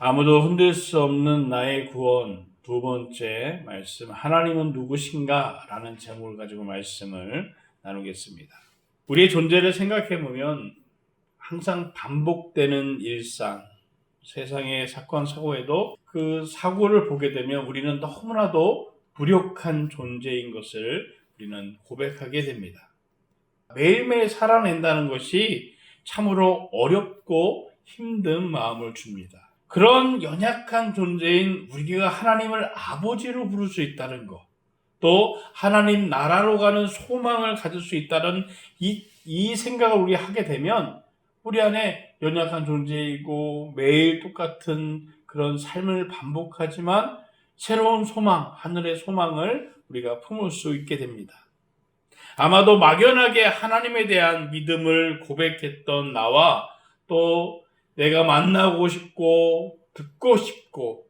아무도 흔들 수 없는 나의 구원. 두 번째 말씀, 하나님은 누구신가? 라는 제목을 가지고 말씀을 나누겠습니다. 우리의 존재를 생각해 보면 항상 반복되는 일상, 세상의 사건, 사고에도 그 사고를 보게 되면 우리는 너무나도 무력한 존재인 것을 우리는 고백하게 됩니다. 매일매일 살아낸다는 것이 참으로 어렵고 힘든 마음을 줍니다. 그런 연약한 존재인 우리가 하나님을 아버지로 부를 수 있다는 것, 또 하나님 나라로 가는 소망을 가질 수 있다는 이 생각을 우리 하게 되면 우리 안에 연약한 존재이고 매일 똑같은 그런 삶을 반복하지만 새로운 소망, 하늘의 소망을 우리가 품을 수 있게 됩니다. 아마도 막연하게 하나님에 대한 믿음을 고백했던 나와 또 내가 만나고 싶고 듣고 싶고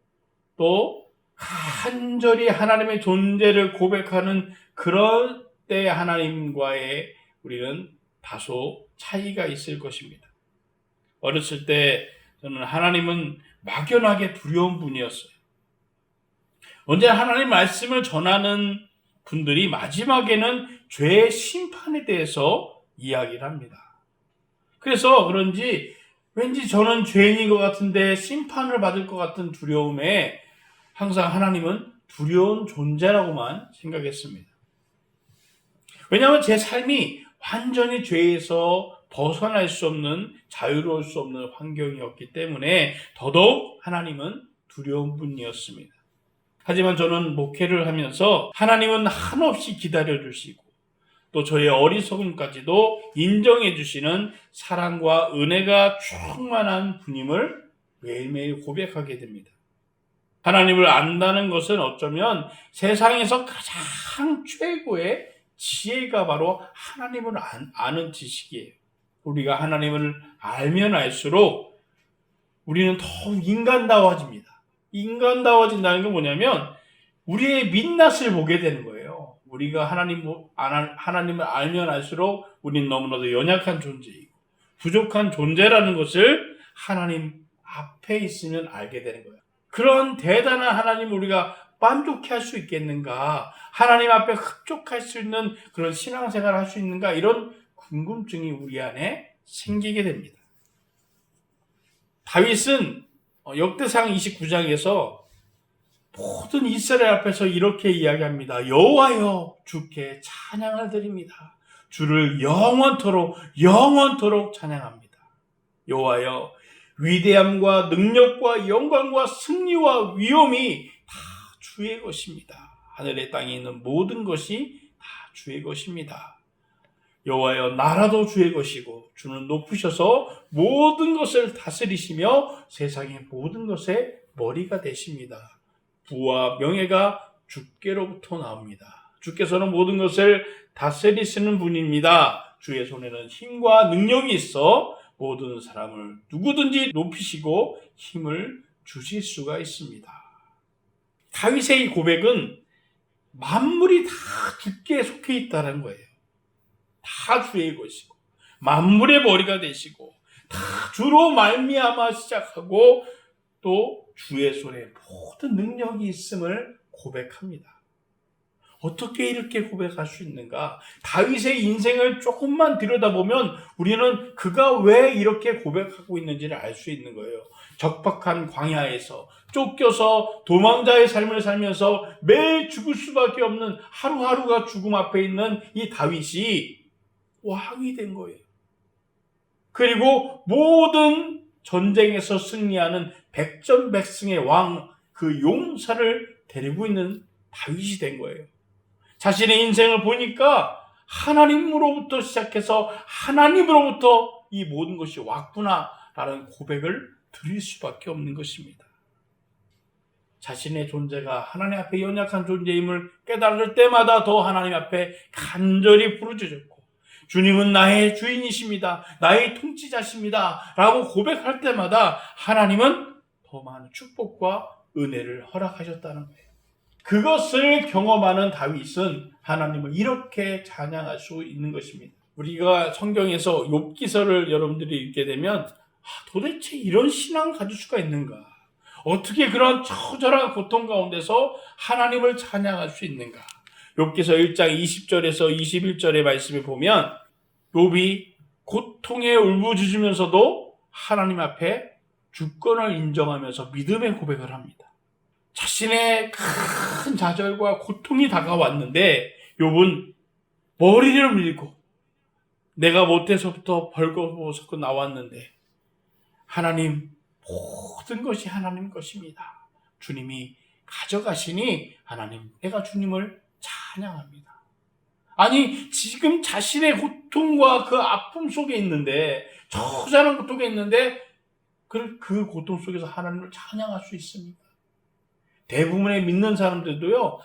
또 간절히 하나님의 존재를 고백하는 그런 때 하나님과의 우리는 다소 차이가 있을 것입니다. 어렸을 때 저는 하나님은 막연하게 두려운 분이었어요. 언제나 하나님 말씀을 전하는 분들이 마지막에는 죄의 심판에 대해서 이야기를 합니다. 그래서 그런지 왠지 저는 죄인인 것 같은데 심판을 받을 것 같은 두려움에 항상 하나님은 두려운 존재라고만 생각했습니다. 왜냐하면 제 삶이 완전히 죄에서 벗어날 수 없는, 자유로울 수 없는 환경이었기 때문에 더더욱 하나님은 두려운 분이었습니다. 하지만 저는 목회를 하면서 하나님은 한없이 기다려주시고 또 저의 어리석음까지도 인정해 주시는 사랑과 은혜가 충만한 분임을 매일매일 고백하게 됩니다. 하나님을 안다는 것은 어쩌면 세상에서 가장 최고의 지혜가 바로 하나님을 아는 지식이에요. 우리가 하나님을 알면 알수록 우리는 더 인간다워집니다. 인간다워진다는 게 뭐냐면 우리의 민낯을 보게 되는 거예요. 우리가 하나님을 알면 알수록 우리는 너무나도 연약한 존재이고 부족한 존재라는 것을 하나님 앞에 있으면 알게 되는 거예요. 그런 대단한 하나님을 우리가 만족해 할 수 있겠는가? 하나님 앞에 흡족할 수 있는 그런 신앙생활을 할 수 있는가? 이런 궁금증이 우리 안에 생기게 됩니다. 다윗은 역대상 29장에서 모든 이스라엘 앞에서 이렇게 이야기합니다. 여호와여 주께 찬양을 드립니다. 주를 영원토록 찬양합니다. 여호와여 위대함과 능력과 영광과 승리와 위엄이 다 주의 것입니다. 하늘의 땅에 있는 모든 것이 다 주의 것입니다. 여호와여 나라도 주의 것이고 주는 높으셔서 모든 것을 다스리시며 세상의 모든 것의 머리가 되십니다. 부와 명예가 주께로부터 나옵니다. 주께서는 모든 것을 다스리시는 분입니다. 주의 손에는 힘과 능력이 있어 모든 사람을 누구든지 높이시고 힘을 주실 수가 있습니다. 다윗의 이 고백은 만물이 다 주께 속해 있다는 거예요. 다 주의 것이고 만물의 머리가 되시고 다 주로 말미암아 시작하고 또 주의 손에 모든 능력이 있음을 고백합니다. 어떻게 이렇게 고백할 수 있는가? 다윗의 인생을 조금만 들여다보면 우리는 그가 왜 이렇게 고백하고 있는지를 알 수 있는 거예요. 적박한 광야에서 쫓겨서 도망자의 삶을 살면서 매일 죽을 수밖에 없는 하루하루가 죽음 앞에 있는 이 다윗이 왕이 된 거예요. 그리고 모든 전쟁에서 승리하는 백전백승의 왕, 그 용사를 데리고 있는 다윗이 된 거예요. 자신의 인생을 보니까 하나님으로부터 시작해서 하나님으로부터 이 모든 것이 왔구나라는 고백을 드릴 수밖에 없는 것입니다. 자신의 존재가 하나님 앞에 연약한 존재임을 깨달을 때마다 더 하나님 앞에 간절히 부르짖었고 주님은 나의 주인이십니다. 나의 통치자십니다. 라고 고백할 때마다 하나님은 더 많은 축복과 은혜를 허락하셨다는 거예요. 그것을 경험하는 다윗은 하나님을 이렇게 찬양할 수 있는 것입니다. 우리가 성경에서 욥기서를 여러분들이 읽게 되면 도대체 이런 신앙을 가질 수가 있는가? 어떻게 그런 처절한 고통 가운데서 하나님을 찬양할 수 있는가? 욥기서 1장 20절에서 21절의 말씀을 보면 욥이 고통에 울부짖으면서도 하나님 앞에 주권을 인정하면서 믿음의 고백을 합니다. 자신의 큰 좌절과 고통이 다가왔는데 욥은 머리를 밀고 내가 못해서부터 벌거벗고 나왔는데 하나님, 모든 것이 하나님 것입니다. 주님이 가져가시니 하나님, 내가 주님을 찬양합니다. 아니, 지금 자신의 고통과 그 아픔 속에 있는데, 처절한 고통에 있는데 그 고통 속에서 하나님을 찬양할 수 있습니다. 대부분의 믿는 사람들도요,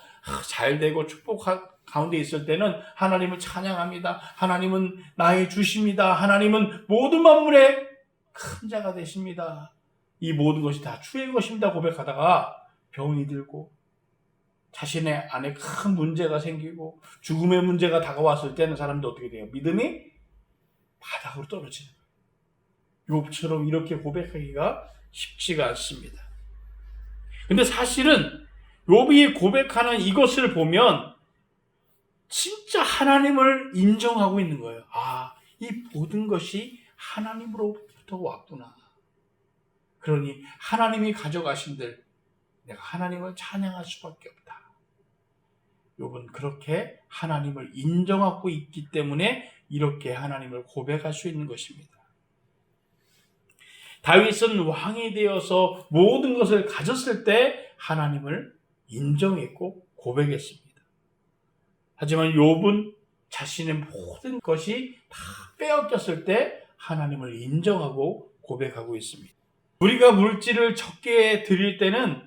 잘 되고 축복 가운데 있을 때는 하나님을 찬양합니다. 하나님은 나의 주십니다. 하나님은 모든 만물의 큰 자가 되십니다. 이 모든 것이 다 주의 것입니다 고백하다가 병이 들고 자신의 안에 큰 문제가 생기고 죽음의 문제가 다가왔을 때는 사람들 어떻게 돼요? 믿음이 바닥으로 떨어지는 거예요. 욥처럼 이렇게 고백하기가 쉽지가 않습니다. 근데 사실은 욥이 고백하는 이것을 보면 진짜 하나님을 인정하고 있는 거예요. 아, 이 모든 것이 하나님으로부터 왔구나. 그러니 하나님이 가져가신들 내가 하나님을 찬양할 수밖에 없다. 욥은 그렇게 하나님을 인정하고 있기 때문에 이렇게 하나님을 고백할 수 있는 것입니다. 다윗은 왕이 되어서 모든 것을 가졌을 때 하나님을 인정했고 고백했습니다. 하지만 욥은 자신의 모든 것이 다 빼앗겼을 때 하나님을 인정하고 고백하고 있습니다. 우리가 물질을 적게 드릴 때는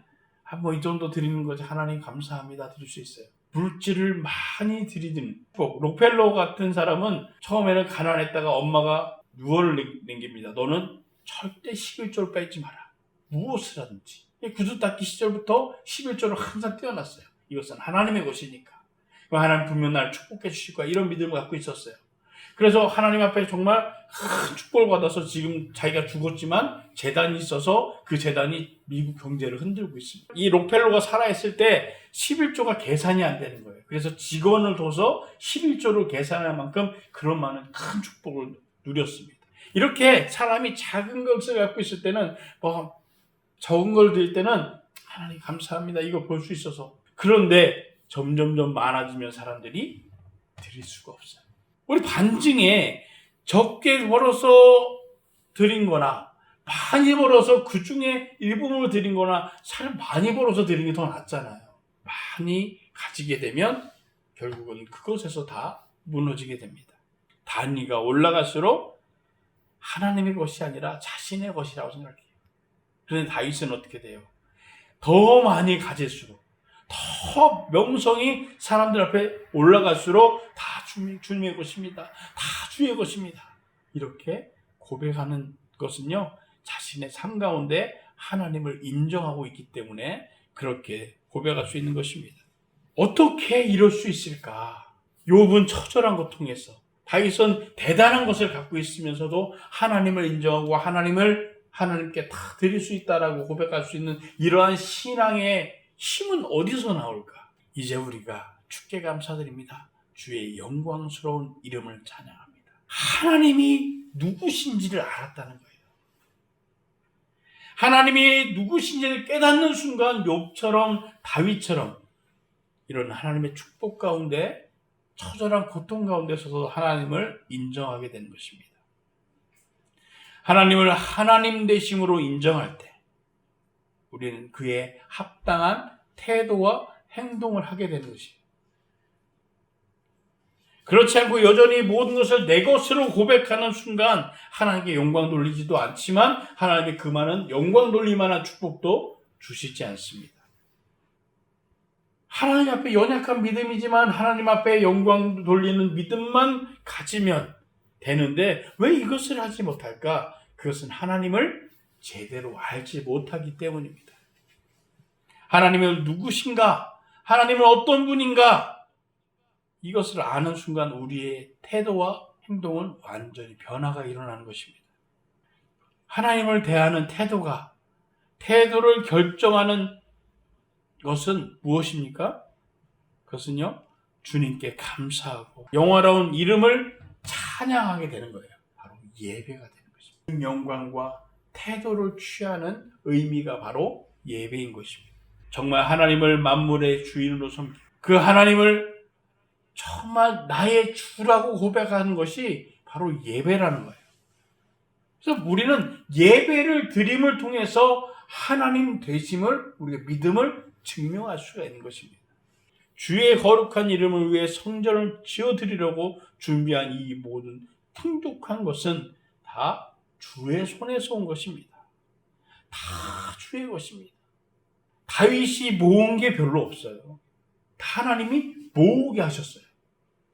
뭐 이 정도 드리는 거지 하나님 감사합니다 드릴 수 있어요. 물질을 많이 드리든 록펠러 같은 사람은 처음에는 가난했다가 엄마가 유언을 남깁니다. 너는 절대 11조를 빼지 마라. 무엇을 하든지. 구두 닦기 시절부터 11조를 항상 떼어놨어요. 이것은 하나님의 것이니까. 하나님 분명 나를 축복해 주실 거야. 이런 믿음을 갖고 있었어요. 그래서 하나님 앞에 정말 큰 축복을 받아서 지금 자기가 죽었지만 재단이 있어서 그 재단이 미국 경제를 흔들고 있습니다. 이 록펠러가 살아있을 때 11조가 계산이 안 되는 거예요. 그래서 직원을 둬서 11조를 계산할 만큼 그런 많은 큰 축복을 누렸습니다. 이렇게 사람이 작은 것을 갖고 있을 때는 뭐 적은 걸 드릴 때는 하나님 감사합니다. 이거 볼 수 있어서. 그런데 점점점 많아지면 사람들이 드릴 수가 없어요. 우리 반증에 적게 벌어서 드린 거나 많이 벌어서 그 중에 일부분을 드린 거나 잘 많이 벌어서 드린 게 더 낫잖아요. 많이 가지게 되면 결국은 그것에서 다 무너지게 됩니다. 단위가 올라갈수록 하나님의 것이 아니라 자신의 것이라고 생각해요. 그런데 다윗은 어떻게 돼요? 더 많이 가질수록 더 명성이 사람들 앞에 올라갈수록 다 주님의 것입니다. 다 주의 것입니다. 이렇게 고백하는 것은요, 자신의 삶 가운데 하나님을 인정하고 있기 때문에 그렇게 고백할 수 있는 것입니다. 어떻게 이럴 수 있을까? 욥은 처절한 고통에서 다윗은 대단한 것을 갖고 있으면서도 하나님을 인정하고 하나님께 다 드릴 수 있다라고 고백할 수 있는 이러한 신앙의 힘은 어디서 나올까? 이제 우리가 주께 감사드립니다. 주의 영광스러운 이름을 찬양합니다. 하나님이 누구신지를 알았다는 거예요. 하나님이 누구신지를 깨닫는 순간 욥처럼 다윗처럼 이런 하나님의 축복 가운데 처절한 고통 가운데서도 하나님을 인정하게 되는 것입니다. 하나님을 하나님 되심으로 인정할 때 우리는 그의 합당한 태도와 행동을 하게 되는 것입니다. 그렇지 않고 여전히 모든 것을 내 것으로 고백하는 순간 하나님께 영광 돌리지도 않지만 하나님의 그 많은 영광 돌릴 만한 축복도 주시지 않습니다. 하나님 앞에 연약한 믿음이지만 하나님 앞에 영광 돌리는 믿음만 가지면 되는데 왜 이것을 하지 못할까? 그것은 하나님을 제대로 알지 못하기 때문입니다. 하나님은 누구신가? 하나님은 어떤 분인가? 이것을 아는 순간 우리의 태도와 행동은 완전히 변화가 일어나는 것입니다. 하나님을 대하는 태도가 태도를 결정하는 것은 무엇입니까? 그것은요, 주님께 감사하고 영화로운 이름을 찬양하게 되는 거예요. 바로 예배가 되는 것입니다. 영광과 태도를 취하는 의미가 바로 예배인 것입니다. 정말 하나님을 만물의 주인으로 섬기고 그 하나님을 정말 나의 주라고 고백하는 것이 바로 예배라는 거예요. 그래서 우리는 예배를 드림을 통해서 하나님 되심을, 우리가 믿음을 증명할 수가 있는 것입니다. 주의 거룩한 이름을 위해 성전을 지어드리려고 준비한 이 모든 풍족한 것은 다 주의 손에서 온 것입니다. 다 주의 것입니다. 다윗이 모은 게 별로 없어요. 다 하나님이 모으게 하셨어요.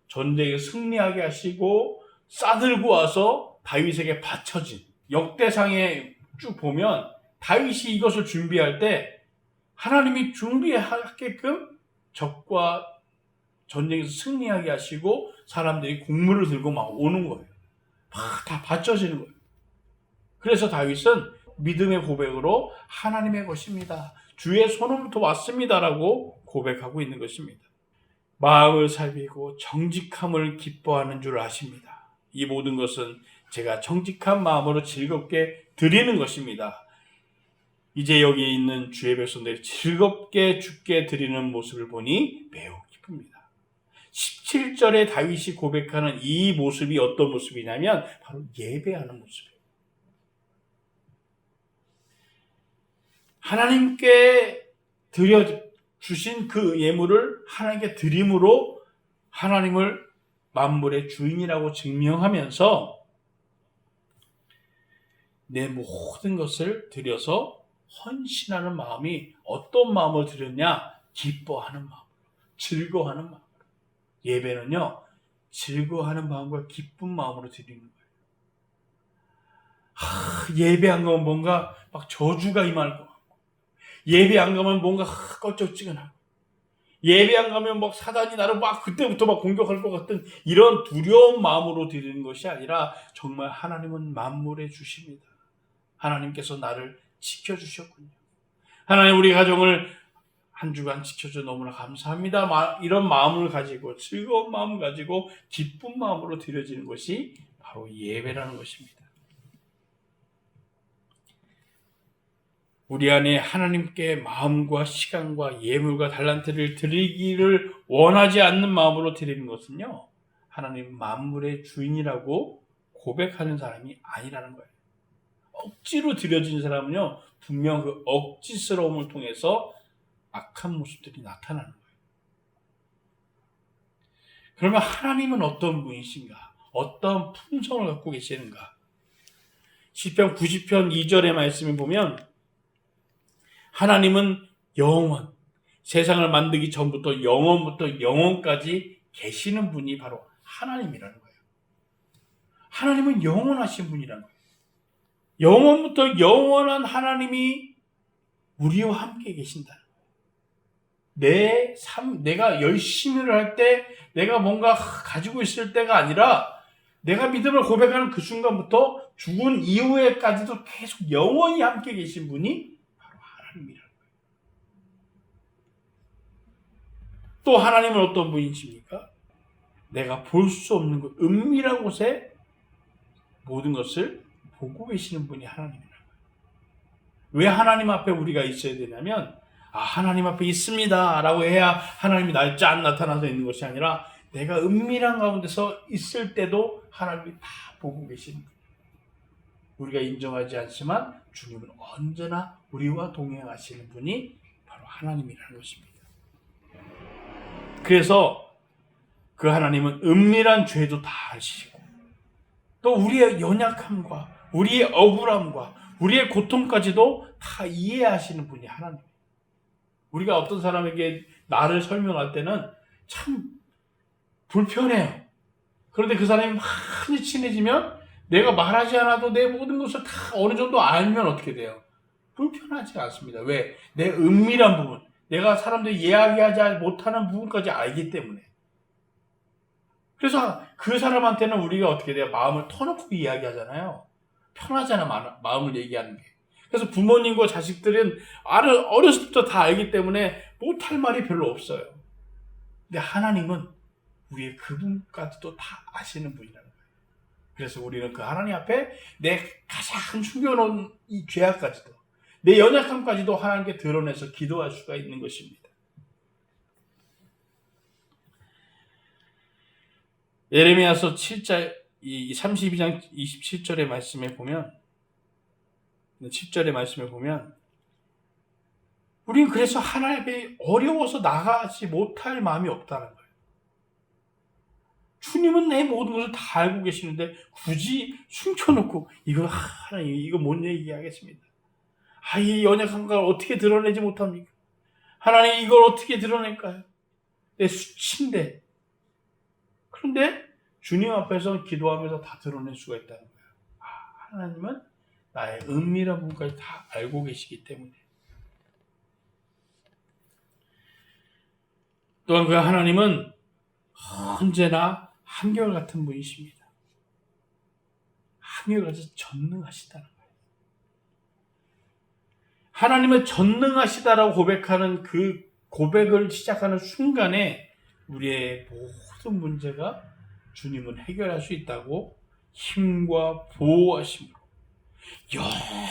전쟁에 승리하게 하시고 싸들고 와서 다윗에게 바쳐진, 역대상에 쭉 보면 다윗이 이것을 준비할 때 하나님이 준비하게끔 적과 전쟁에서 승리하게 하시고 사람들이 곡물을 들고 막 오는 거예요. 막 다 바쳐지는 거예요. 그래서 다윗은 믿음의 고백으로 하나님의 것입니다, 주의 손으로부터 왔습니다라고 고백하고 있는 것입니다. 마음을 살피고 정직함을 기뻐하는 줄 아십니다. 이 모든 것은 제가 정직한 마음으로 즐겁게 드리는 것입니다. 이제 여기 있는 주의 백성들이 즐겁게 주께 드리는 모습을 보니 매우 기쁩니다. 17절에 다윗이 고백하는 이 모습이 어떤 모습이냐면 바로 예배하는 모습이에요. 하나님께 드려주신 그 예물을 하나님께 드림으로 하나님을 만물의 주인이라고 증명하면서 내 모든 것을 드려서 헌신하는 마음이 어떤 마음을 드렸냐? 기뻐하는 마음, 즐거워하는 마음. 예배는요, 즐거워하는 마음과 기쁜 마음으로 드리는 거예요. 예배 안 가면 뭔가 막 저주가 임할 것 같고, 예배 안 가면 뭔가 껄쩍지근하고, 예배 안 가면 막 사단이 나를 막 그때부터 막 공격할 것 같은 이런 두려운 마음으로 드리는 것이 아니라 정말 하나님은 만물의 주십니다. 하나님께서 나를 지켜주셨군요. 하나님 우리 가정을 한 주간 지켜줘 너무나 감사합니다. 이런 마음을 가지고, 즐거운 마음을 가지고 기쁜 마음으로 드려지는 것이 바로 예배라는 것입니다. 우리 안에 하나님께 마음과 시간과 예물과 달란트를 드리기를 원하지 않는 마음으로 드리는 것은요, 하나님 만물의 주인이라고 고백하는 사람이 아니라는 거예요. 억지로 드려진 사람은요, 분명 그 억지스러움을 통해서 악한 모습들이 나타나는 거예요. 그러면 하나님은 어떤 분이신가? 어떤 품성을 갖고 계시는가? 시편 90편 2절의 말씀을 보면 하나님은 영원, 세상을 만들기 전부터 영원부터 영원까지 계시는 분이 바로 하나님이라는 거예요. 하나님은 영원하신 분이라는 거예요. 영원부터 영원한 하나님이 우리와 함께 계신다는 거예요. 내가 열심히를 할 때, 내가 뭔가 가지고 있을 때가 아니라 내가 믿음을 고백하는 그 순간부터 죽은 이후에까지도 계속 영원히 함께 계신 분이 바로 하나님이라는 거예요. 또 하나님은 어떤 분이십니까? 내가 볼 수 없는 그 은밀한 곳에 모든 것을 보고 계시는 분이 하나님이라는 거예요. 왜 하나님 앞에 우리가 있어야 되냐면, 하나님 앞에 있습니다 라고 해야 하나님이 날 짠 나타나서 있는 것이 아니라 내가 은밀한 가운데서 있을 때도 하나님이 다 보고 계시는 거예요. 우리가 인정하지 않지만 주님은 언제나 우리와 동행하시는 분이 바로 하나님이라는 것입니다. 그래서 그 하나님은 은밀한 죄도 다 아시고, 또 우리의 연약함과 우리의 억울함과 우리의 고통까지도 다 이해하시는 분이 하나님. 우리가 어떤 사람에게 나를 설명할 때는 참 불편해요. 그런데 그 사람이 많이 친해지면 내가 말하지 않아도 내 모든 것을 다 어느 정도 알면 어떻게 돼요? 불편하지 않습니다. 왜? 내 은밀한 부분, 내가 사람들이 이야기하지 못하는 부분까지 알기 때문에. 그래서 그 사람한테는 우리가 어떻게 돼요? 마음을 터놓고 이야기하잖아요. 편하잖아, 마음을 얘기하는 게. 그래서 부모님과 자식들은 어렸을 때부터 다 알기 때문에 못할 말이 별로 없어요. 근데 하나님은 우리의 그분까지도 다 아시는 분이라는 거예요. 그래서 우리는 그 하나님 앞에 내 가장 숨겨놓은 이 죄악까지도, 내 연약함까지도 하나님께 드러내서 기도할 수가 있는 것입니다. 예레미야서 7장 32장 27절의 말씀에 보면, 10절의 말씀에 보면, 우리는 그래서 하나님께 어려워서 나가지 못할 마음이 없다는 거예요. 주님은 내 모든 것을 다 알고 계시는데 굳이 숨겨놓고 하나님 이거 못 얘기하겠습니다. 이 연약한 걸 어떻게 드러내지 못합니까? 하나님 이걸 어떻게 드러낼까요? 내 수치인데. 그런데 주님 앞에서 기도하면서 다 드러낼 수가 있다는 거예요. 하나님은 나의 은밀한 부분까지 다 알고 계시기 때문에. 또한 그 하나님은 언제나 한결같은 분이십니다. 한결같이 전능하시다는 거예요. 하나님은 전능하시다라고 고백하는 그 고백을 시작하는 순간에 우리의 모든 문제가 주님은 해결할 수 있다고 힘과 보호하심으로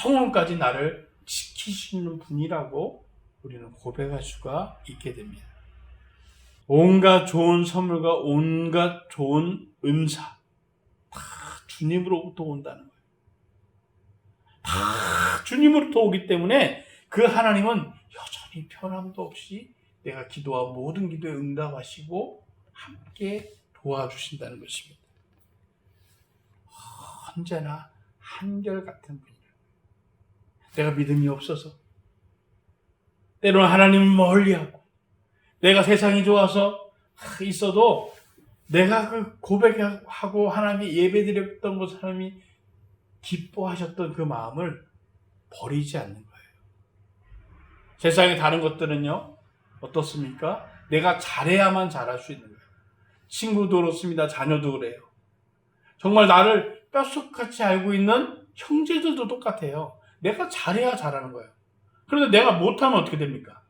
영원까지 나를 지키시는 분이라고 우리는 고백할 수가 있게 됩니다. 온갖 좋은 선물과 온갖 좋은 은사 다 주님으로부터 온다는 거예요. 다 주님으로부터 오기 때문에 그 하나님은 여전히 변함도 없이 내가 기도한 모든 기도에 응답하시고 함께 도와주신다는 것입니다. 언제나 한결같은 분이에요. 내가 믿음이 없어서, 때로는 하나님을 멀리하고, 내가 세상이 좋아서 있어도 내가 그 고백하고 하나님께 예배드렸던 것, 하나님이 기뻐하셨던 그 마음을 버리지 않는 거예요. 세상의 다른 것들은요, 어떻습니까? 내가 잘해야만 잘할 수 있는 거예요. 친구도 그렇습니다. 자녀도 그래요. 정말 나를 뼛속같이 알고 있는 형제들도 똑같아요. 내가 잘해야 잘하는 거예요. 그런데 내가 못하면 어떻게 됩니까?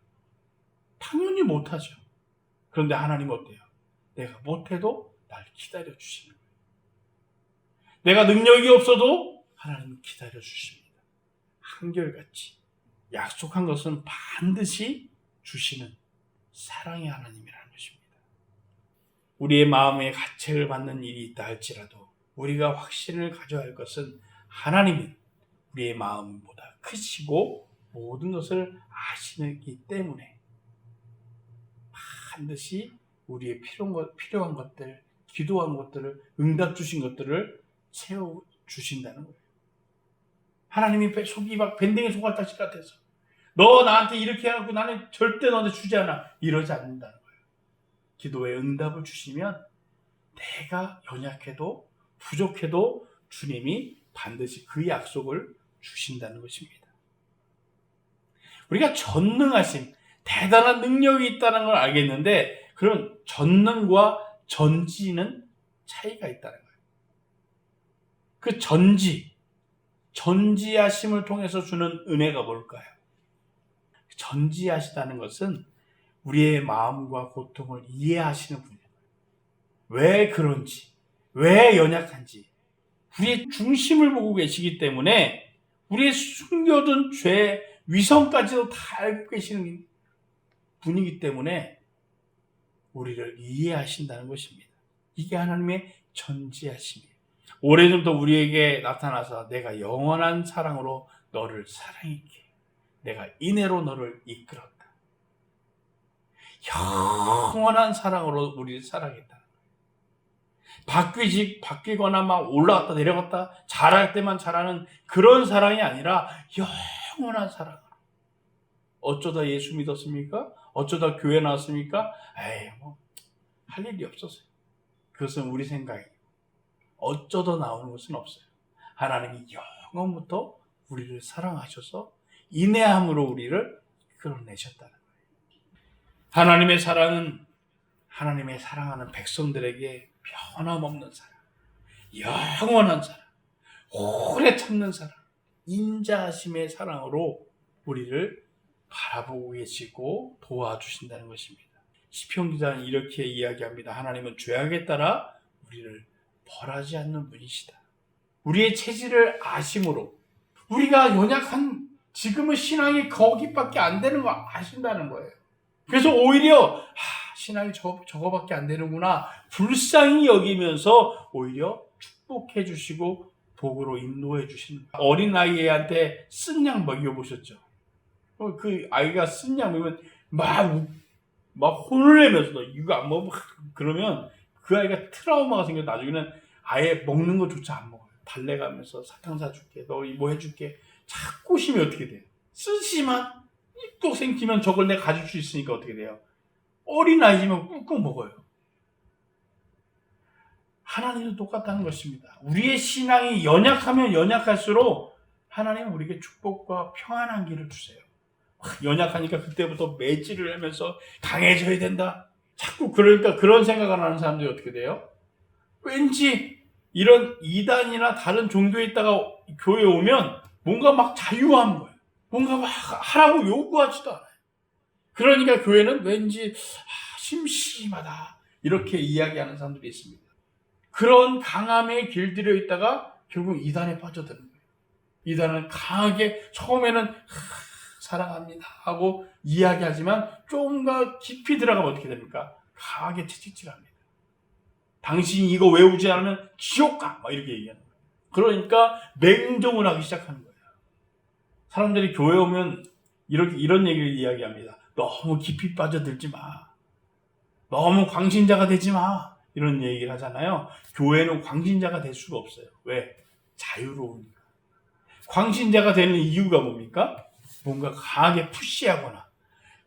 당연히 못하죠. 그런데 하나님은 어때요? 내가 못해도 날 기다려 주시는 거예요. 내가 능력이 없어도 하나님은 기다려 주십니다. 한결같이 약속한 것은 반드시 주시는 사랑의 하나님이라는 것입니다. 우리의 마음에 가책을 받는 일이 있다 할지라도 우리가 확신을 가져야 할 것은 하나님은 우리의 마음보다 크시고 모든 것을 아시기 때문에 반드시 우리의 필요한 것들, 기도한 것들을, 응답 주신 것들을 채워주신다는 거예요. 하나님이 속이 막 밴댕이 속았다시 같아서 너 나한테 이렇게 해갖고 나는 절대 너한테 주지 않아, 이러지 않는다는 거예요. 기도에 응답을 주시면 내가 연약해도 부족해도 주님이 반드시 그 약속을 주신다는 것입니다. 우리가 전능하심, 대단한 능력이 있다는 걸 알겠는데 그런 전능과 전지는 차이가 있다는 거예요. 그 전지하심을 통해서 주는 은혜가 뭘까요? 전지하시다는 것은 우리의 마음과 고통을 이해하시는 분이에요. 왜 그런지, 왜 연약한지 우리의 중심을 보고 계시기 때문에 우리의 숨겨둔 죄, 위선까지도 다 알고 계시는 분이기 때문에 우리를 이해하신다는 것입니다. 이게 하나님의 전지하심이에요. 오래전부터 우리에게 나타나서 내가 영원한 사랑으로 너를 사랑했기에 내가 인애로 너를 이끌었다. 영원한 사랑으로 우리를 사랑했다. 바뀌거나 막 올라갔다 내려갔다 잘할 때만 잘하는 그런 사랑이 아니라 영원한 사랑. 어쩌다 예수 믿었습니까? 어쩌다 교회 나왔습니까? 할 일이 없었어요. 그것은 우리 생각이에요. 어쩌다 나오는 것은 없어요. 하나님이 영원부터 우리를 사랑하셔서 인애함으로 우리를 이끌어내셨다는 거예요. 하나님의 사랑은 하나님의 사랑하는 백성들에게 변함없는 사랑, 영원한 사랑, 오래 참는 사랑, 인자하심의 사랑으로 우리를 바라보고 계시고 도와주신다는 것입니다. 시편 기자는 이렇게 이야기합니다. 하나님은 죄악에 따라 우리를 벌하지 않는 분이시다. 우리의 체질을 아심으로 우리가 연약한 지금의 신앙이 거기밖에 안 되는 거 아신다는 거예요. 그래서 오히려 신앙이 저거밖에 안 되는구나 불쌍히 여기면서 오히려 축복해 주시고 복으로 인도해 주시는 거예요. 어린아이한테 쓴 약 먹여보셨죠? 그 아이가 쓴 약 먹으면 막 혼을 내면서 이거 안 먹으면 그러면 그 아이가 트라우마가 생겨 나중에는 아예 먹는 것조차 안 먹어요. 달래가면서 사탕 사줄게, 너 뭐 해줄게. 자꾸 시면 어떻게 돼요? 쓰지만 입도 생기면 저걸 내가 가질 수 있으니까 어떻게 돼요? 어린아이지만 꾹꾹 먹어요. 하나님도 똑같다는 것입니다. 우리의 신앙이 연약하면 연약할수록 하나님은 우리에게 축복과 평안한 길을 주세요. 연약하니까 그때부터 매질을 하면서 강해져야 된다. 자꾸 그러니까 그런 생각을 하는 사람들이 어떻게 돼요? 왠지 이런 이단이나 다른 종교에 있다가 교회에 오면 뭔가 막 자유한 거예요. 뭔가 막 하라고 요구하지도 않아요. 그러니까 교회는 왠지 심심하다 이렇게 이야기하는 사람들이 있습니다. 그런 강함에 길들여 있다가 결국 이단에 빠져드는 거예요. 이단은 강하게 처음에는 사랑합니다 하고 이야기하지만 좀 더 깊이 들어가면 어떻게 됩니까? 강하게 채찍질합니다. 당신이 이거 외우지 않으면 지옥 가! 막 이렇게 얘기하는 거예요. 그러니까 맹종을 하기 시작하는 거예요. 사람들이 교회 오면 이런 얘기를 이야기합니다. 너무 깊이 빠져들지 마. 너무 광신자가 되지 마. 이런 얘기를 하잖아요. 교회는 광신자가 될 수가 없어요. 왜? 자유로우니까. 광신자가 되는 이유가 뭡니까? 뭔가 강하게 푸시하거나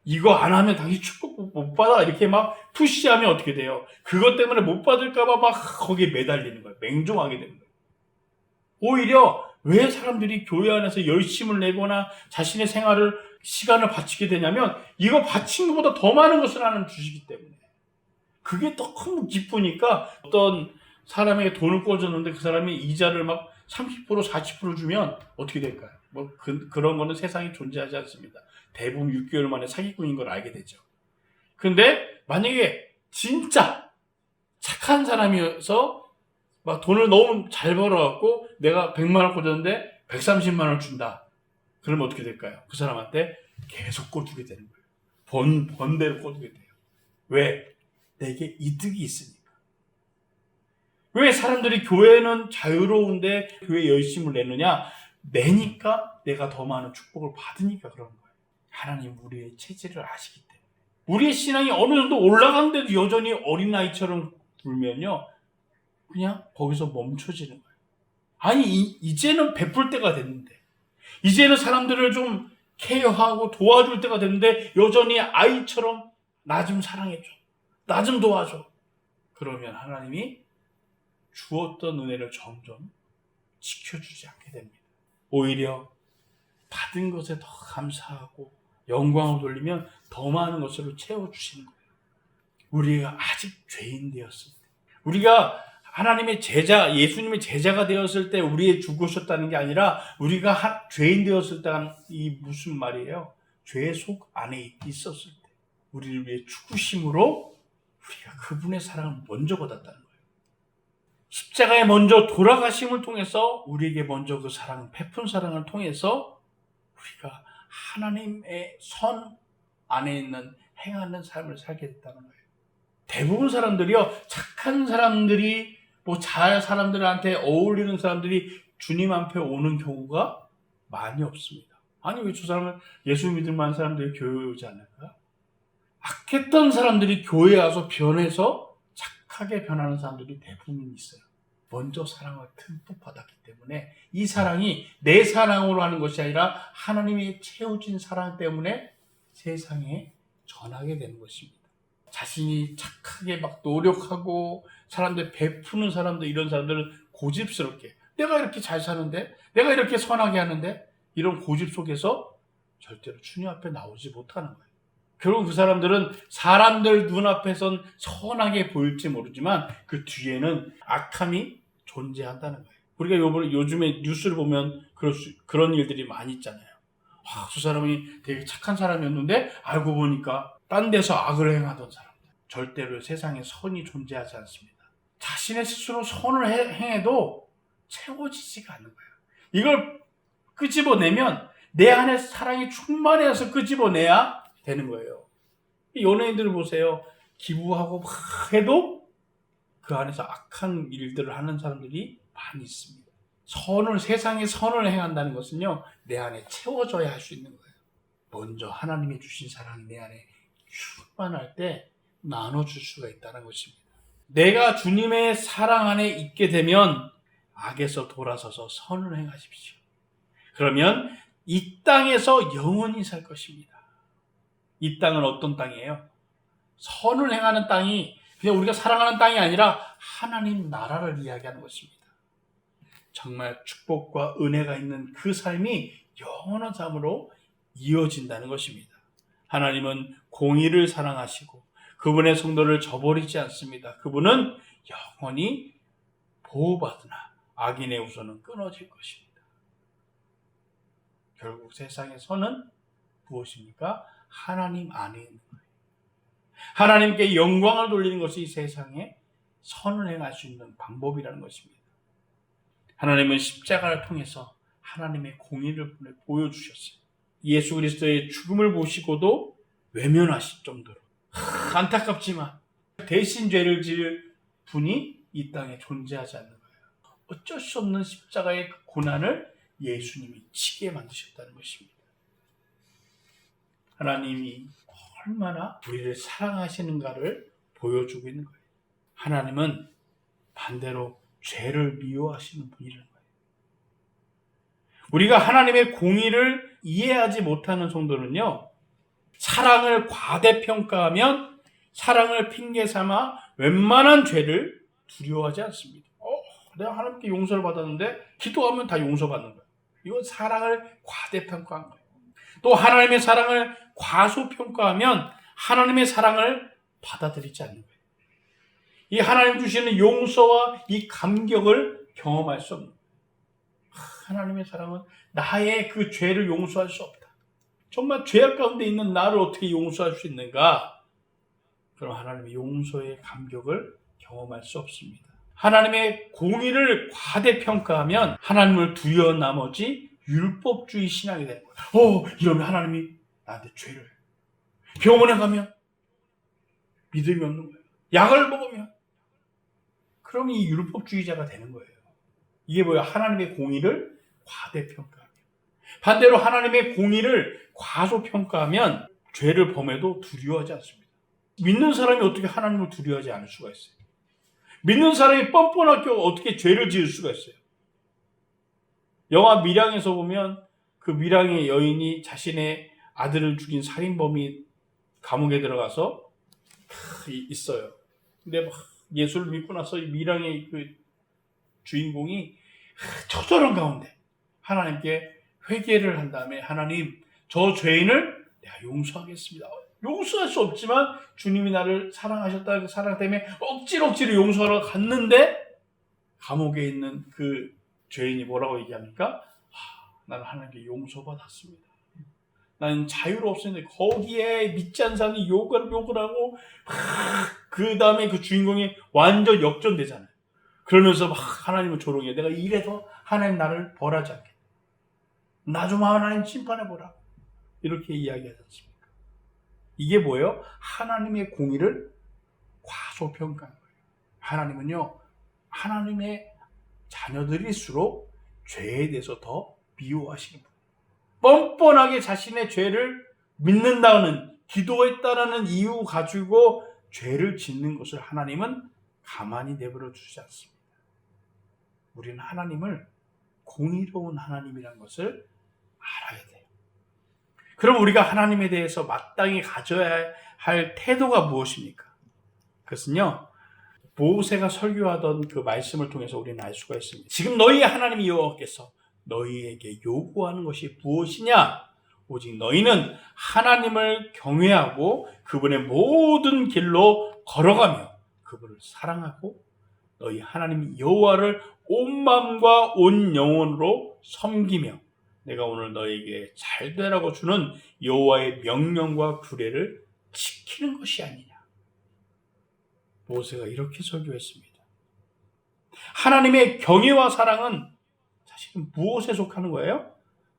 이거 안 하면 당신 축복 못 받아 이렇게 막 푸시하면 어떻게 돼요? 그것 때문에 못 받을까 봐 막 거기에 매달리는 거예요. 맹종하게 되는 거예요. 오히려 왜 사람들이 교회 안에서 열심을 내거나 자신의 생활을 시간을 바치게 되냐면 이거 바친 것보다 더 많은 것을 하나님 주시기 때문에 그게 너무 기쁘니까 어떤 사람에게 돈을 꿔줬는데 그 사람이 이자를 막 30% 40% 주면 어떻게 될까요? 뭐 그런 거는 세상에 존재하지 않습니다. 대부분 6개월 만에 사기꾼인 걸 알게 되죠. 근데 만약에 진짜 착한 사람이어서 막 돈을 너무 잘 벌어갖고 내가 100만 원 꿔줬는데 130만 원 준다. 그러면 어떻게 될까요? 그 사람한테 계속 꿔주게 되는 거예요. 번 대로 꿔주게 돼요. 왜? 내게 이득이 있으니까. 왜 사람들이 교회는 자유로운데 교회에 열심을 내느냐? 내니까 내가 더 많은 축복을 받으니까 그런 거예요. 하나님 우리의 체질을 아시기 때문에. 우리의 신앙이 어느 정도 올라가는데도 여전히 어린아이처럼 굴면요. 그냥 거기서 멈춰지는 거예요. 아니 이제는 베풀 때가 됐는데 이제는 사람들을 좀 케어하고 도와줄 때가 됐는데 여전히 아이처럼 나 좀 사랑해줘. 나 좀 도와줘. 그러면 하나님이 주었던 은혜를 점점 지켜주지 않게 됩니다. 오히려 받은 것에 더 감사하고 영광을 돌리면 더 많은 것으로 채워주시는 거예요. 우리가 아직 죄인 되었을 때 우리가 하나님의 제자, 예수님의 제자가 되었을 때 우리의 죽으셨다는 게 아니라 우리가 죄인 되었을 때는 이 무슨 말이에요? 죄의 속 안에 있었을 때 우리를 위해 죽으심으로 우리가 그분의 사랑을 먼저 받았다는 거예요. 십자가에 먼저 돌아가심을 통해서 우리에게 먼저 그 사랑, 베푼 사랑을 통해서 우리가 하나님의 선 안에 있는 행하는 삶을 살게 됐다는 거예요. 대부분 사람들이요, 착한 사람들이 잘 사람들한테 어울리는 사람들이 주님 앞에 오는 경우가 많이 없습니다. 아니 왜 저 사람은 예수 믿을 만한 사람들이 교회에 오지 않을까? 악했던 사람들이 교회에 와서 변해서 착하게 변하는 사람들이 대부분 있어요. 먼저 사랑을 듬뿍 받았기 때문에 이 사랑이 내 사랑으로 하는 것이 아니라 하나님이 채워진 사랑 때문에 세상에 전하게 되는 것입니다. 자신이 착하게 막 노력하고 사람들 베푸는 사람들 이런 사람들은 고집스럽게 내가 이렇게 잘 사는데 내가 이렇게 선하게 하는데 이런 고집 속에서 절대로 주님 앞에 나오지 못하는 거예요. 결국 그 사람들은 사람들 눈앞에선 선하게 보일지 모르지만 그 뒤에는 악함이 존재한다는 거예요. 우리가 요즘에 뉴스를 보면 그런 일들이 많이 있잖아요. 그 사람이 되게 착한 사람이었는데 알고 보니까 딴 데서 악을 행하던 사람들. 절대로 세상에 선이 존재하지 않습니다. 자신의 스스로 선을 행해도 채워지지가 않는 거예요. 이걸 끄집어내면 내 안에 사랑이 충만해서 끄집어내야 되는 거예요. 연예인들 보세요. 기부하고 막 해도 그 안에서 악한 일들을 하는 사람들이 많이 있습니다. 세상에 선을 행한다는 것은요, 내 안에 채워져야 할 수 있는 거예요. 먼저 하나님이 주신 사랑이 내 안에 충만할 때 나눠줄 수가 있다는 것입니다. 내가 주님의 사랑 안에 있게 되면 악에서 돌아서서 선을 행하십시오. 그러면 이 땅에서 영원히 살 것입니다. 이 땅은 어떤 땅이에요? 선을 행하는 땅이 그냥 우리가 사랑하는 땅이 아니라 하나님 나라를 이야기하는 것입니다. 정말 축복과 은혜가 있는 그 삶이 영원한 삶으로 이어진다는 것입니다. 하나님은 공의를 사랑하시고 그분의 성도를 저버리지 않습니다. 그분은 영원히 보호받으나 악인의 우선은 끊어질 것입니다. 결국 세상의 선은 무엇입니까? 하나님 안에 있는 거예요. 하나님께 영광을 돌리는 것이 세상에 선을 행할 수 있는 방법이라는 것입니다. 하나님은 십자가를 통해서 하나님의 공의를 보여주셨어요. 예수 그리스도의 죽음을 보시고도 외면하실 정도로 안타깝지만 대신 죄를 지을 분이 이 땅에 존재하지 않는 거예요. 어쩔 수 없는 십자가의 고난을 예수님이 치게 만드셨다는 것입니다. 하나님이 얼마나 우리를 사랑하시는가를 보여주고 있는 거예요. 하나님은 반대로 죄를 미워하시는 분이라는 거예요. 우리가 하나님의 공의를 이해하지 못하는 성도는요, 사랑을 과대평가하면 사랑을 핑계 삼아 웬만한 죄를 두려워하지 않습니다. 내가 하나님께 용서를 받았는데 기도하면 다 용서받는 거예요. 이건 사랑을 과대평가한 거예요. 또 하나님의 사랑을 과소평가하면 하나님의 사랑을 받아들이지 않는 거예요. 이 하나님 주시는 용서와 이 감격을 경험할 수 없는 거예요. 하나님의 사랑은 나의 그 죄를 용서할 수 없다. 정말 죄악 가운데 있는 나를 어떻게 용서할 수 있는가? 그럼 하나님의 용서의 감격을 경험할 수 없습니다. 하나님의 공의를 과대평가하면 하나님을 두려워 나머지 율법주의 신앙이 되는 거예요. 이러면 하나님이 나한테 죄를 병원에 가면 믿음이 없는 거예요. 약을 먹으면 그럼 이 율법주의자가 되는 거예요. 이게 뭐야? 하나님의 공의를 과대평가하면. 반대로 하나님의 공의를 과소평가하면 죄를 범해도 두려워하지 않습니다. 믿는 사람이 어떻게 하나님을 두려워하지 않을 수가 있어요? 믿는 사람이 뻔뻔하게 어떻게 죄를 지을 수가 있어요? 영화 밀양에서 보면 그 밀양의 여인이 자신의 아들을 죽인 살인범이 감옥에 들어가서 있어요. 근데 막 예수를 믿고 나서 이 밀양의 그 주인공이 처절한 가운데 하나님께 회개를 한 다음에 하나님, 저 죄인을 내가 용서하겠습니다. 용서할 수 없지만 주님이 나를 사랑하셨다 그 사랑 때문에 억지로 용서하러 갔는데 감옥에 있는 그 죄인이 뭐라고 얘기합니까? 나는 하나님께 용서받았습니다. 나는 자유로웠는데 거기에 믿지 않는 사람이 욕을 하고 그 다음에 그 주인공이 완전 역전되잖아요. 그러면서 막 하나님을 조롱해. 내가 이래서 하나님 나를 벌하지 않게. 나 좀 하나님 심판해보라. 이렇게 이야기하지 않습니까? 이게 뭐예요? 하나님의 공의를 과소평가한 거예요. 하나님은요, 하나님의 자녀들일수록 죄에 대해서 더 미워하시는 거예요. 뻔뻔하게 자신의 죄를 믿는다는, 기도했다는 이유 가지고 죄를 짓는 것을 하나님은 가만히 내버려 두지 않습니다. 우리는 하나님을 공의로운 하나님이라는 것을 알아야 돼요. 그럼 우리가 하나님에 대해서 마땅히 가져야 할 태도가 무엇입니까? 그것은요, 모세가 설교하던 그 말씀을 통해서 우리는 알 수가 있습니다. 지금 너희 하나님 여호와께서 너희에게 요구하는 것이 무엇이냐? 오직 너희는 하나님을 경외하고 그분의 모든 길로 걸어가며 그분을 사랑하고 너희 하나님 여호와를 온 마음과 온 영혼으로 섬기며 내가 오늘 너에게 잘 되라고 주는 여호와의 명령과 규례를 지키는 것이 아니냐. 모세가 이렇게 설교했습니다. 하나님의 경외와 사랑은 사실은 무엇에 속하는 거예요?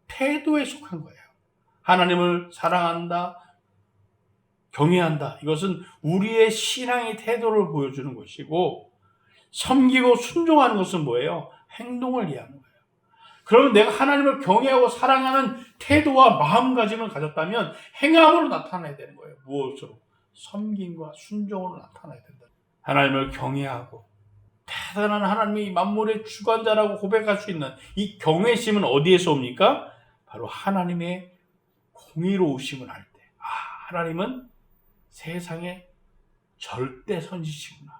태도에 속한 거예요. 하나님을 사랑한다, 경외한다. 이것은 우리의 신앙의 태도를 보여주는 것이고, 섬기고 순종하는 것은 뭐예요? 행동을 이해하는 거예요. 그러면 내가 하나님을 경외하고 사랑하는 태도와 마음가짐을 가졌다면 행함으로 나타나야 되는 거예요. 무엇으로? 섬김과 순종으로 나타나야 된다. 하나님을 경외하고 대단한 하나님이 만물의 주관자라고 고백할 수 있는 이 경외심은 어디에서 옵니까? 바로 하나님의 공의로우심을 알 때. 하나님은 세상의 절대 선지시구나.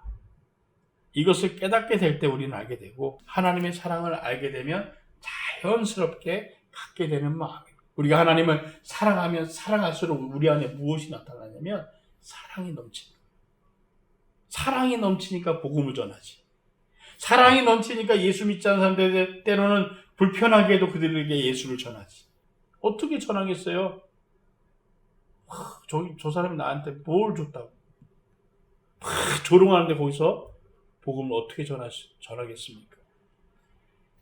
이것을 깨닫게 될 때 우리는 알게 되고, 하나님의 사랑을 알게 되면 자연스럽게 갖게 되는 마음입니다. 우리가 하나님을 사랑하면 사랑할수록 우리 안에 무엇이 나타나냐면 사랑이 넘칩니다. 사랑이 넘치니까 복음을 전하지. 사랑이 넘치니까 예수 믿지 않는 사람들 때로는 불편하게도 그들에게 예수를 전하지. 어떻게 전하겠어요? 저 사람이 나한테 뭘 줬다고. 조롱하는데 거기서 복음을 어떻게 전하겠습니까?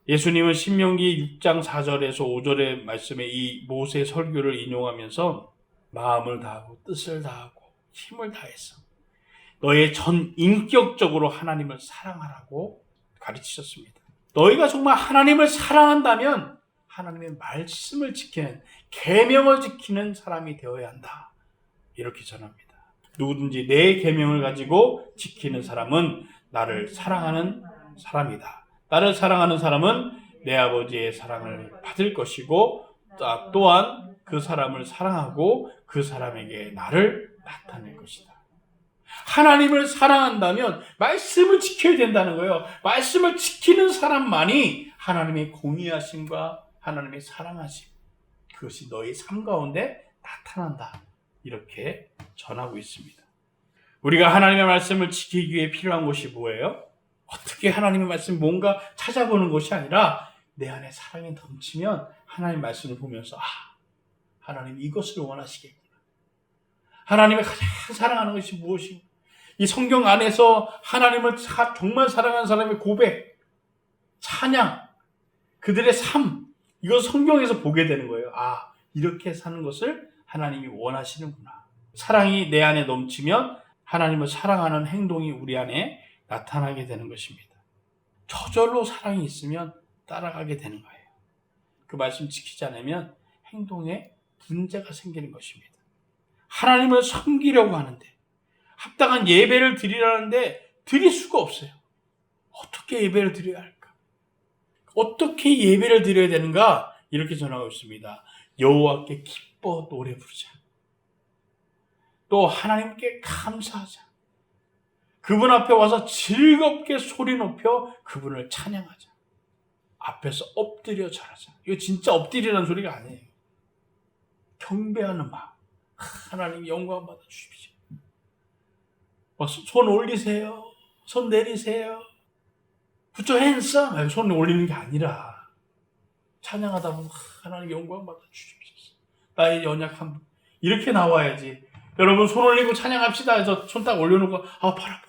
예수님은 신명기 6장 4절에서 5절의 말씀에 이 모세 설교를 인용하면서 마음을 다하고 뜻을 다하고 힘을 다해서 너의 전 인격적으로 하나님을 사랑하라고 가르치셨습니다. 너희가 정말 하나님을 사랑한다면 하나님의 말씀을 지키는, 계명을 지키는 사람이 되어야 한다. 이렇게 전합니다. 누구든지 내 계명을 가지고 지키는 사람은 나를 사랑하는 사람이다. 나를 사랑하는 사람은 내 아버지의 사랑을 받을 것이고 또한 그 사람을 사랑하고 그 사람에게 나를 나타낼 것이다. 하나님을 사랑한다면 말씀을 지켜야 된다는 거예요. 말씀을 지키는 사람만이 하나님의 공의하심과 하나님의 사랑하심, 그것이 너의 삶 가운데 나타난다. 이렇게 전하고 있습니다. 우리가 하나님의 말씀을 지키기 위해 필요한 것이 뭐예요? 어떻게 하나님의 말씀 뭔가 찾아보는 것이 아니라 내 안에 사랑이 넘치면 하나님의 말씀을 보면서 하나님 이것을 원하시겠구나. 하나님의 가장 사랑하는 것이 무엇이고, 이 성경 안에서 하나님을 정말 사랑하는 사람의 고백, 찬양, 그들의 삶, 이거 성경에서 보게 되는 거예요. 이렇게 사는 것을 하나님이 원하시는구나. 사랑이 내 안에 넘치면 하나님을 사랑하는 행동이 우리 안에 나타나게 되는 것입니다. 저절로 사랑이 있으면 따라가게 되는 거예요. 그 말씀 지키지 않으면 행동에 문제가 생기는 것입니다. 하나님을 섬기려고 하는데, 합당한 예배를 드리라는데 드릴 수가 없어요. 어떻게 예배를 드려야 할까? 어떻게 예배를 드려야 되는가? 이렇게 전하고 있습니다. 여호와께 기뻐 노래 부르자. 또 하나님께 감사하자. 그분 앞에 와서 즐겁게 소리 높여 그분을 찬양하자. 앞에서 엎드려 절하자. 이거 진짜 엎드리라는 소리가 아니에요. 경배하는 마음. 하나님 영광 받아 주십시오. 손 올리세요. 손 내리세요. Put your hands up. 손 올리는 게 아니라 찬양하다 보면 하나님 영광 받아 주십시오. 나의 연약함. 이렇게 나와야지. 여러분 손 올리고 찬양합시다 해서 손 딱 올려놓고 팔 아파.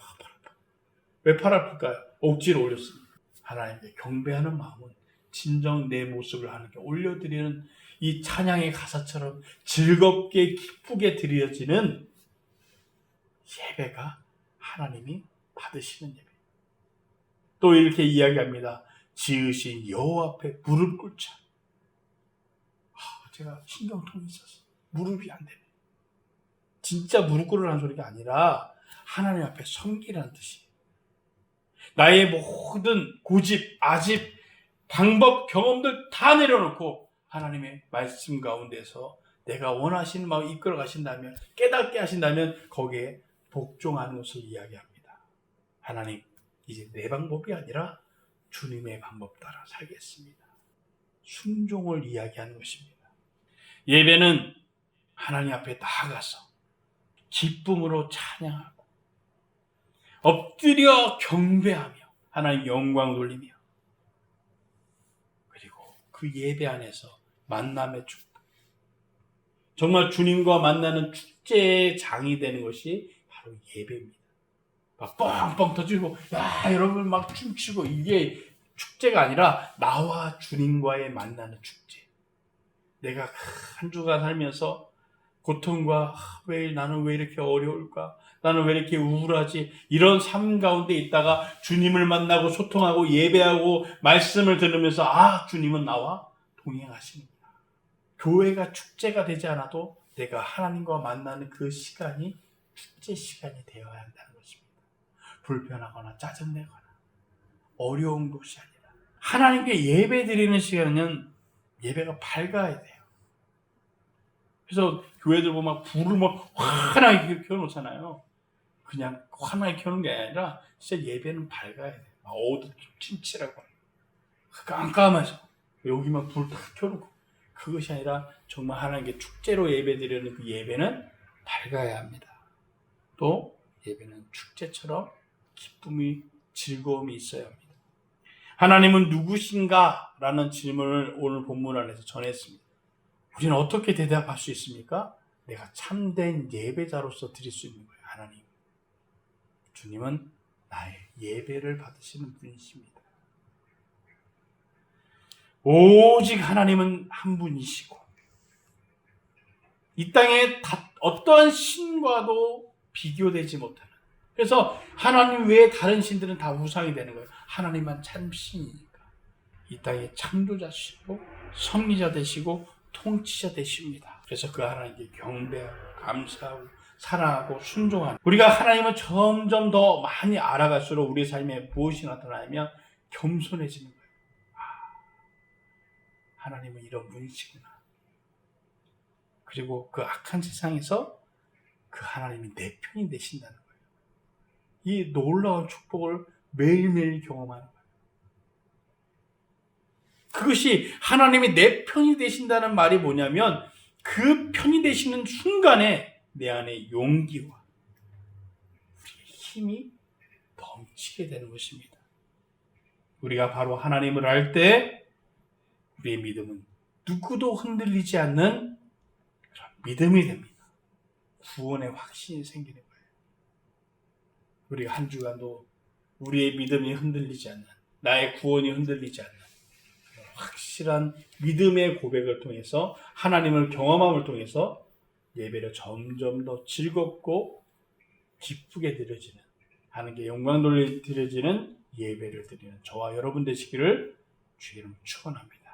왜 팔 아플까요? 억지로 올렸습니다. 하나님께 경배하는 마음은 진정 내 모습을 하나님께 올려드리는 이 찬양의 가사처럼 즐겁게 기쁘게 드려지는 예배가 하나님이 받으시는 예배. 또 이렇게 이야기합니다. 지으신 여호와 앞에 무릎 꿇자. 제가 신경통이 있어서 무릎이 안 되네. 진짜 무릎 꿇으라는 소리가 아니라 하나님 앞에 섬기라는 뜻이에요. 나의 모든 고집, 아집, 방법, 경험들 다 내려놓고 하나님의 말씀 가운데서 내가 원하시는 마음 이끌어 가신다면, 깨닫게 하신다면 거기에 복종하는 것을 이야기합니다. 하나님, 이제 내 방법이 아니라 주님의 방법 따라 살겠습니다. 순종을 이야기하는 것입니다. 예배는 하나님 앞에 나아가서 기쁨으로 찬양하고 엎드려 경배하며 하나님 영광 돌리며, 그리고 그 예배 안에서 만남의 축복. 정말 주님과 만나는 축제의 장이 되는 것이 바로 예배입니다. 막 뻥뻥 터지고 야 여러분 막 춤추고 이게 축제가 아니라 나와 주님과의 만나는 축제. 내가 한 주간 살면서 고통과 나는 왜 이렇게 어려울까? 나는 왜 이렇게 우울하지? 이런 삶 가운데 있다가 주님을 만나고 소통하고 예배하고 말씀을 들으면서 주님은 나와 동행하시는구나. 교회가 축제가 되지 않아도 내가 하나님과 만나는 그 시간이 축제 시간이 되어야 한다는 것입니다. 불편하거나 짜증내거나 어려운 것이 아니라 하나님께 예배 드리는 시간은 예배가 밝아야 돼요. 그래서 교회들 보면 불을 막 환하게 켜놓잖아요. 그냥 환하게 켜는 게 아니라 진짜 예배는 밝아야 돼요. 어두침침하고 깜깜해서 여기만 불 딱 켜놓고 그것이 아니라 정말 하나님께 축제로 예배드리는 그 예배는 밝아야 합니다. 또 예배는 축제처럼 기쁨이 즐거움이 있어야 합니다. 하나님은 누구신가? 라는 질문을 오늘 본문 안에서 전했습니다. 우리는 어떻게 대답할 수 있습니까? 내가 참된 예배자로서 드릴 수 있는 거예요. 하나님. 주님은 나의 예배를 받으시는 분이십니다. 오직 하나님은 한 분이시고 이 땅에 어떠한 신과도 비교되지 못하는, 그래서 하나님 외에 다른 신들은 다 우상이 되는 거예요. 하나님만 참 신이니까. 이 땅의 창조자시고 섭리자 되시고 통치자 되십니다. 그래서 그 하나님께 경배하고 감사하고 사랑하고 순종하는, 우리가 하나님을 점점 더 많이 알아갈수록 우리 삶에 무엇이 나타나냐면 겸손해지는 거예요. 하나님은 이런 분이시구나. 그리고 그 악한 세상에서 그 하나님이 내 편이 되신다는 거예요. 이 놀라운 축복을 매일매일 경험하는 거예요. 그것이 하나님이 내 편이 되신다는 말이 뭐냐면 그 편이 되시는 순간에 내 안에 용기와 힘이 넘치게 되는 것입니다. 우리가 바로 하나님을 알 때 우리의 믿음은 누구도 흔들리지 않는 그런 믿음이 됩니다. 구원의 확신이 생기는 거예요. 우리가 한 주간도 우리의 믿음이 흔들리지 않는, 나의 구원이 흔들리지 않는 확실한 믿음의 고백을 통해서 하나님을 경험함을 통해서 예배를 점점 더 즐겁고 기쁘게 드려지는, 하나님께 영광 드려지는 예배를 드리는 저와 여러분 되시기를 주의 이름으로 축원합니다.